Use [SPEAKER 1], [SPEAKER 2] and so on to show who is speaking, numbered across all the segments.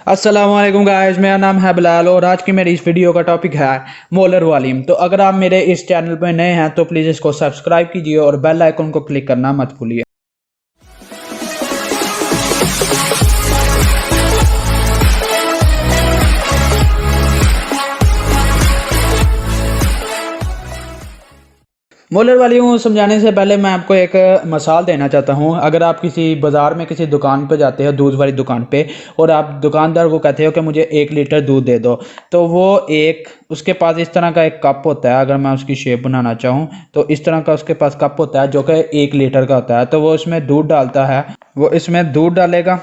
[SPEAKER 1] अस्सलामुअलैकुम गाइस, मेरा नाम है बिलाल और आज की मेरी इस वीडियो का टॉपिक है मोलर वॉल्यूम। तो अगर आप मेरे इस चैनल पर नए हैं तो प्लीज़ इसको सब्सक्राइब कीजिए और बेल आइकन को क्लिक करना मत भूलिए। मोलर वॉल्यूम समझाने से पहले मैं आपको एक मिसाल देना चाहता हूँ। अगर आप किसी बाज़ार में किसी दुकान पर जाते हो, दूध वाली दुकान पे, और आप दुकानदार को कहते हो कि मुझे 1 लीटर दूध दे दो, तो वो उसके पास इस तरह का एक कप होता है। अगर मैं उसकी शेप बनाना चाहूँ तो इस तरह का उसके पास कप होता है जो कि 1 लीटर का होता है। तो वो इसमें दूध डालता है, वो इसमें दूध डालेगा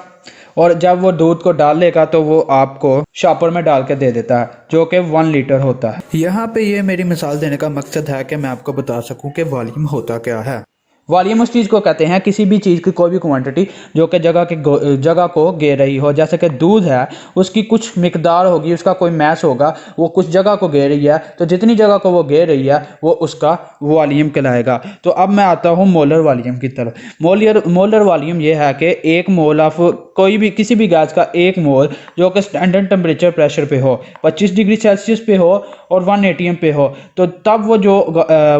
[SPEAKER 1] और जब वो दूध को डाल लेगा तो वो आपको शॉपर में डाल के दे देता है जो कि 1 लीटर होता है। यहाँ पे ये मेरी मिसाल देने का मकसद है कि मैं आपको बता सकूं कि वॉल्यूम होता क्या है। वॉल्यूम उस चीज़ को कहते हैं, किसी भी चीज़ की कोई भी क्वांटिटी जो कि जगह को घेर रही हो। जैसे कि दूध है, उसकी कुछ मिकदार होगी, उसका कोई मैस होगा, वो कुछ जगह को घेर रही है, तो जितनी जगह को वो घेर रही है वो उसका वॉल्यूम कहलाएगा। तो अब मैं आता हूँ मोलर वॉल्यूम की तरफ। मोलर वॉल्यूम ये है कि एक मोल ऑफ कोई भी किसी भी गैस का एक मोल जो कि स्टैंडर्ड टेम्परेचर प्रेशर पे हो, 25 डिग्री सेल्सियस पे हो और 1 एटीएम पे हो, तो तब वो जो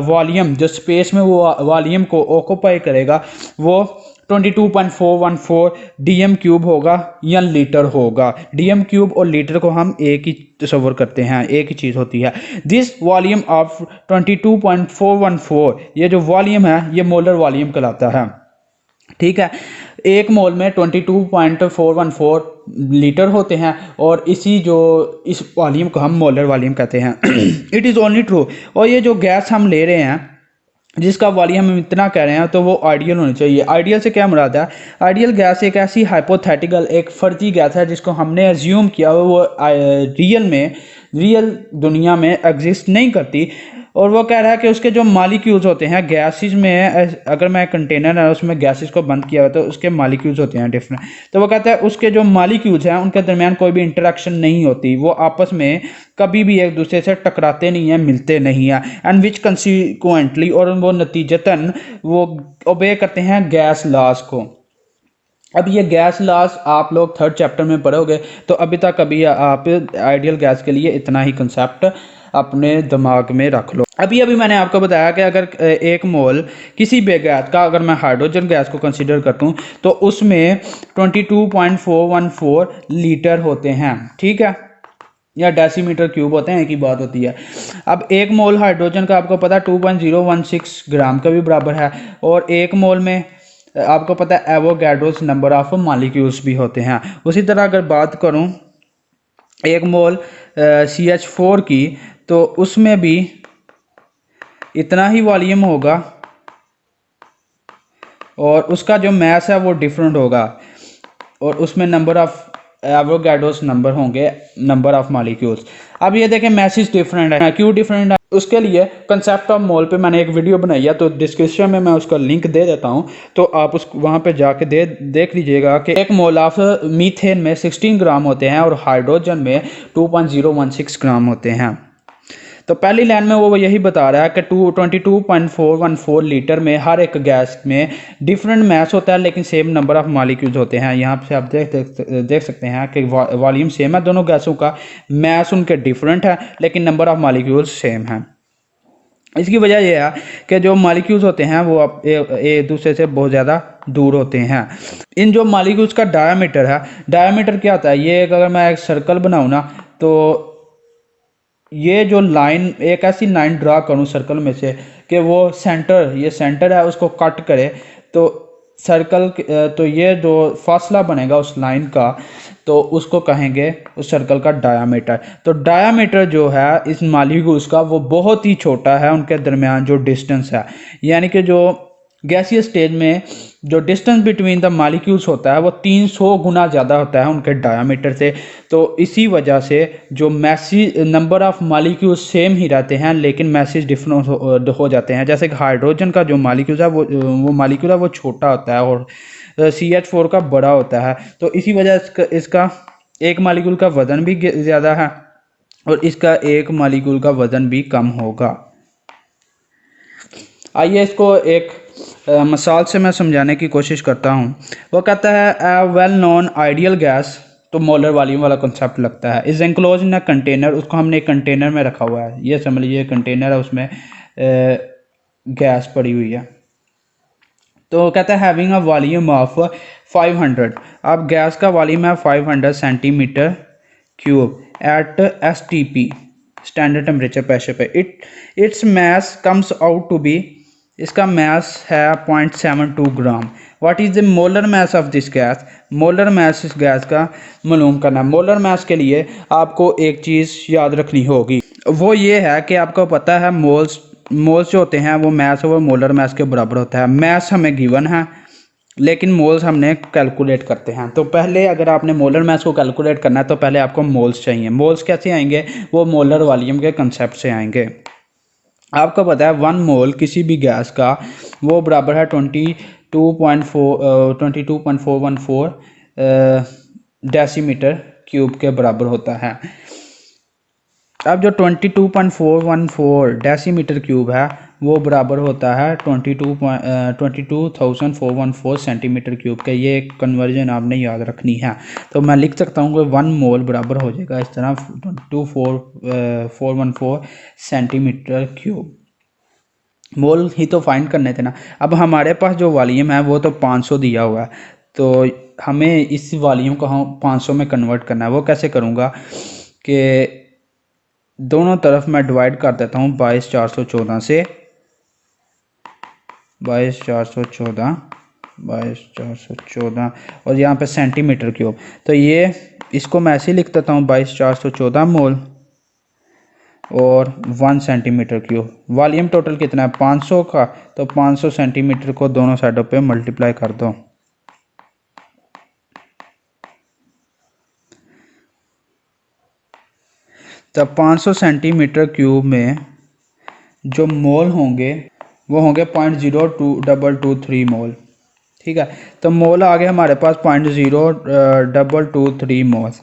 [SPEAKER 1] वॉल्यूम जो स्पेस में वो वॉल्यूम को ऑक्यूपाई करेगा वो 22.414 डीएम क्यूब होगा या लीटर होगा। डीएम क्यूब और लीटर को हम एक ही तस्वर करते हैं, एक ही चीज़ होती है। दिस वॉल्यूम ऑफ 22.414, ये जो वॉल्यूम है ये मोलर वॉल्यूम कहलाता है। ठीक है, एक मोल में 22.414 लीटर होते हैं और इस वॉल्यूम को हम मोलर वॉल्यूम कहते हैं। It is only true. और ये जो गैस हम ले रहे हैं जिसका वॉल्यूम हम इतना कह रहे हैं तो वो आइडियल होनी चाहिए। आइडियल से क्या मुराद है? आइडियल गैस एक ऐसी हाइपोथेटिकल, एक फर्जी गैस है जिसको हमने एज्यूम किया वो रियल दुनिया में एग्जिस्ट नहीं करती। और वो कह रहा है कि उसके जो मालिक्यूल्स होते हैं गैसेस में, अगर मैं कंटेनर है उसमें गैसेस को बंद किया हुआ तो उसके मालिक्यूल्स होते हैं डिफरेंट। तो वो कहता है उसके जो मालिक्यूल्स हैं उनके दरमियान कोई भी इंटरेक्शन नहीं होती, वो आपस में कभी भी एक दूसरे से टकराते नहीं हैं, मिलते नहीं हैं। एंड विच कंसिक्वेंटली, और वो नतीजतन वो ओबे करते हैं गैस लॉस को। अब ये गैस लॉस आप लोग 3rd चैप्टर में पढ़ोगे, तो अभी तक आप आइडियल गैस के लिए इतना ही कंसेप्ट अपने दिमाग में रख लो। अभी मैंने आपको बताया कि अगर एक मोल किसी भी गैस का, अगर मैं हाइड्रोजन गैस को कंसीडर करता हूँ तो उसमें 22.414 लीटर होते हैं। ठीक है, या डेसीमीटर क्यूब होते हैं, एक ही बात होती है। अब एक मोल हाइड्रोजन का आपको पता है 2.016 ग्राम का भी बराबर है, और एक मोल में आपको पता है एवोगैड्रोस नंबर ऑफ मॉलिक्यूल्स भी होते हैं। उसी तरह अगर बात करूं एक मोल CH4 की, तो उसमें भी इतना ही वॉल्यूम होगा और उसका जो मैस है वो डिफरेंट होगा, और उसमें नंबर ऑफ एवोगैड्रोस नंबर होंगे, नंबर ऑफ मॉलिक्यूल्स। अब ये देखें मैसेज डिफरेंट है, क्यों डिफरेंट है? उसके लिए कंसेप्ट ऑफ मोल पे मैंने एक वीडियो बनाई है, तो डिस्क्रिप्शन में मैं उसका लिंक दे देता हूँ, तो आप वहाँ पे जाके देख लीजिएगा कि एक मोल ऑफ मीथेन में 16 ग्राम होते हैं और हाइड्रोजन में 2.016 ग्राम होते हैं। तो पहली लाइन में वो यही बता रहा है कि 22.414 लीटर में हर एक गैस में डिफरेंट मैस होता है लेकिन सेम नंबर ऑफ मॉलिक्यूल्स होते हैं। यहाँ से आप देख सकते हैं कि वॉल्यूम सेम है दोनों गैसों का, मैस उनके डिफरेंट है लेकिन नंबर ऑफ मॉलिक्यूल्स सेम है। इसकी वजह यह है कि जो मॉलिक्यूल्स होते हैं वो एक दूसरे से बहुत ज़्यादा दूर होते हैं। इन जो मॉलिक्यूल्स का डायमीटर है, डायमीटर क्या होता है? ये अगर मैं एक सर्कल बनाऊँ ना, तो ये जो लाइन, एक ऐसी लाइन ड्रा करूं सर्कल में से कि वो ये सेंटर है उसको कट करे, तो सर्कल तो ये जो फासला बनेगा उस लाइन का, तो उसको कहेंगे उस सर्कल का डायामीटर। तो डायामीटर जो है इस मॉलिक्यूल्स का वो बहुत ही छोटा है, उनके दरमियान जो डिस्टेंस है, यानी कि जो गैसीय स्टेज में जो डिस्टेंस बिटवीन द मॉलिक्यूल्स होता है वो 300 गुना ज़्यादा होता है उनके डायामीटर से। तो इसी वजह से जो मैसेज नंबर ऑफ मॉलिक्यूल्स सेम ही रहते हैं लेकिन मैसेज डिफरेंट हो जाते हैं। जैसे कि हाइड्रोजन का जो मॉलिक्यूल है वो मॉलिक्यूल है वो छोटा होता है और CH4 का बड़ा होता है। तो इसी वजह इसका एक मॉलिक्यूल का वज़न भी ज़्यादा है और इसका एक मॉलिक्यूल का वज़न भी कम होगा। आइए इसको एक मिसाल से मैं समझाने की कोशिश करता हूँ। वो कहता है वेल नोन आइडियल गैस तो मोलर वॉल्यूम वाला कंसेप्ट लगता है। Is enclose in a container, उसको हमने एक कंटेनर में रखा हुआ है, ये समझ लीजिए कंटेनर है, उसमें गैस पड़ी हुई है। तो कहता है हैविंग अ वॉल्यूम ऑफ 500, अब गैस का वॉल्यूम है 500 centimetre cube at STP standard temperature pressure पे। Its mass comes out to be, इसका मैस है 0.72 ग्राम। What is the molar mass of this gas, molar mass इस गैस का मालूम करना। मोलर मैस के लिए आपको एक चीज़ याद रखनी होगी, वो ये है कि आपको पता है मोल्स जो होते हैं वो मैस और मोलर मैस के बराबर होता है। मैस हमें गिवन है लेकिन मोल्स हमने कैलकुलेट करते हैं। तो पहले अगर आपने मोलर मैस को कैलकुलेट करना है तो पहले आपको मोल्स चाहिए। मोल्स कैसे आएंगे, वो मोलर वॉल्यूम के कंसेप्ट से आएंगे। आपको पता है 1 मोल किसी भी गैस का वो बराबर है 22.414 डेसीमीटर क्यूब के बराबर होता है। अब जो 22.414 डेसीमीटर क्यूब है वो बराबर होता है 22,414 सेंटीमीटर क्यूब के। ये एक कन्वर्जन आपने याद रखनी है। तो मैं लिख सकता हूँ कि 1 मोल बराबर हो जाएगा इस तरह 22,414 सेंटीमीटर क्यूब। मोल ही तो फाइंड करने थे ना। अब हमारे पास जो वॉल्यूम है वो तो 500 दिया हुआ है, तो हमें इस वॉल्यूम को हम 500 में कन्वर्ट करना है। वो कैसे करूँगा कि दोनों तरफ मैं डिवाइड कर देता हूँ 22,414 से, 22,414 और यहाँ पे सेंटीमीटर क्यूब। तो ये इसको मैं ऐसे ही लिख देता हूँ 22,414 मोल और 1 सेंटीमीटर क्यूब। वॉल्यूम टोटल कितना है 500 का, तो 500 सेंटीमीटर को दोनों साइडों पे मल्टीप्लाई कर दो। तो 500 सेंटीमीटर क्यूब में जो मोल होंगे वो होंगे 0.0223 मोल। ठीक है, तो मोल आ गए हमारे पास 0.0223 moles.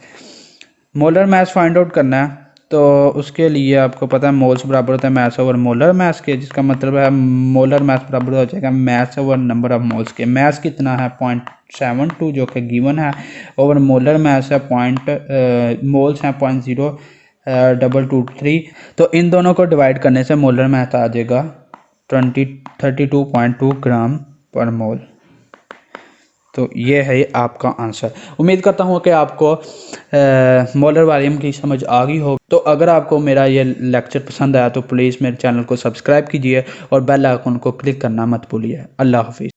[SPEAKER 1] Molar mass find out करना है तो उसके लिए आपको पता है मोल्स बराबर होता है मैस ओवर मोलर मैस के, जिसका मतलब है मोलर मैस बराबर हो जाएगा mass over number of moles के। मैस कितना है 0.72 जो कि गिवन है, ओवर मोलर मैस है मोल्स हैं 0.0223। तो इन दोनों को डिवाइड करने से मोलर मैस आ जाएगा 32.2 ग्राम पर मोल। तो ये है आपका आंसर। उम्मीद करता हूँ कि आपको मोलर वॉल्यूम की समझ आ गई हो। तो अगर आपको मेरा ये लेक्चर पसंद आया तो प्लीज़ मेरे चैनल को सब्सक्राइब कीजिए और बेल आइकन को क्लिक करना मत भूलिए। अल्लाह हाफिज़।